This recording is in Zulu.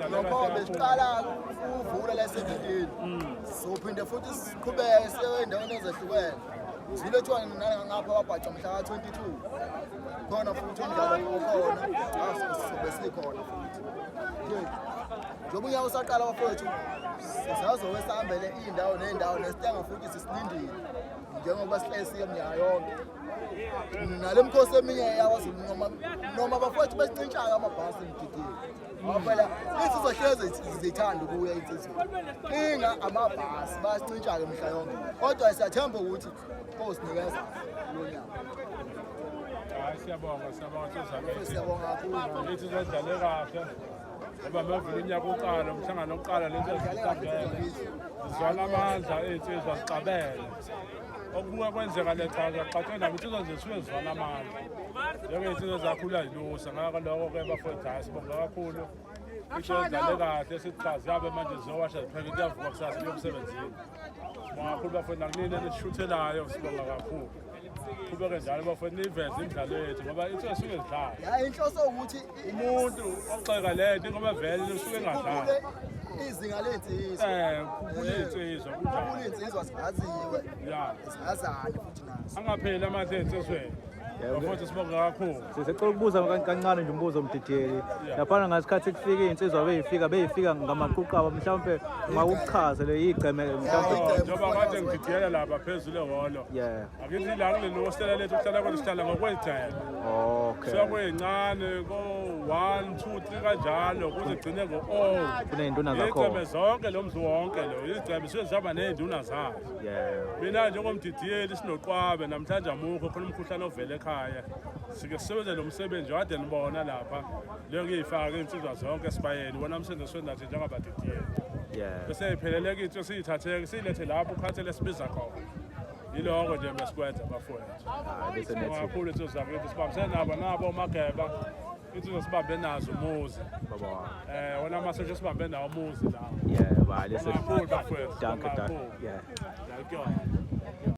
Ngoba siqala uvula la esekudeni. Sophinde futhi siqhubeke siye endaweni ezahlukene. Zilethwa ngapha wabhaca mhla ka 22. Khona futhi umdlalo okhona, asibe sikhona futhi. Nje njengoba unyaka usaqala bafowethu, sizazowesihambele indawo nendawo nesitanga futhi sisilindile. Njengoba sihlezi eminyaka yonke. Nalemkhosi eminye yakwaZulu noma bafowethu besincintshaka amabhasi emgidini. Phela insizwa hleze zithanda ukuya insizweni. Inga amabhasi basincintshaka emhla yonke. Kodwa siyathemba ukuthi osinikeza lo nyaka. Siyabonga Siyabonga kakhulu. Lethi sizodlale kahle. Ngoba mavula unyaka uqala umhlangano oqala lento ezithandele. Sizwana amandla insizwa sixabele. Okubuka kwenzeka lechaza xathela ukuthi uzozisuke zizwana amandla. Njenge insizwa zakhula yilusa ngaka lokho ke bafowethu sibonga kakhulu. Sizodlale kahle sichaze yabe manje zowasha zipheke kuyavuka kusasa kuyomsebenzini. Sibonga kakhulu bafowethu nakunini nisishuthelayo sibonga kakhulu. Kubeke njalo bafowethu niveze imidlalo yethu ngoba insizwa suke zidlala. Ya inhloso ukuthi Umuntu oxeka lento ngoba vele usuke engadlali. Izinga lensizwa. Kukhula insizwa kunjalo. Kukhula insizwa singaziwe. Ya. Singazani futhi naso. Angapheli amandla ensizweni. Bafowethu sibonga kakhulu. Sicela ukubuza kancane nje umbuzo omdidiyeli. Laphana ngasikhathi kufika insizwa beyifika ngamaquqaba mhlawumbe makuchaze le igceme mhlawumbe. Njoba kade ngididiyela lapha phezulu ehholo. Yeah. Akithi la kule hostel lethu kuhlala kwethu sihlala ngokwejele. Okay. Siyakuyincane ko 1 2 3 kanjalo kuze gcine ngo kuney'nduna zakhona. Igceme zonke lo mzi wonke lo. Igceme sezaba nezinduna zazo. Yeah. Mina njengomdidiyeli sinoqwabe namhlanje amukho khona umkhuhlane ovele ekhaya. Sike sisebenze lo msebenzi wade nibona lapha. Leyo kuyifaka insizwa zonke sibayeni wona umsebenzi sonathi njengabadidiyeli. Yeah. Bese iphelele kithi siyithathe silethe lapho ukhathele sibiza khona. Yiloko nje besikwenza bafowethu. Bese nethi Kakhulu insizwa zakithi sibambisene nabo mageba. Insizwa sibambe nazo umuzi. baba. Wona amasotsha sibambe nawo umuzi la. Yeah, bale Kakhulu bafowethu. Danke. Yeah. Danke.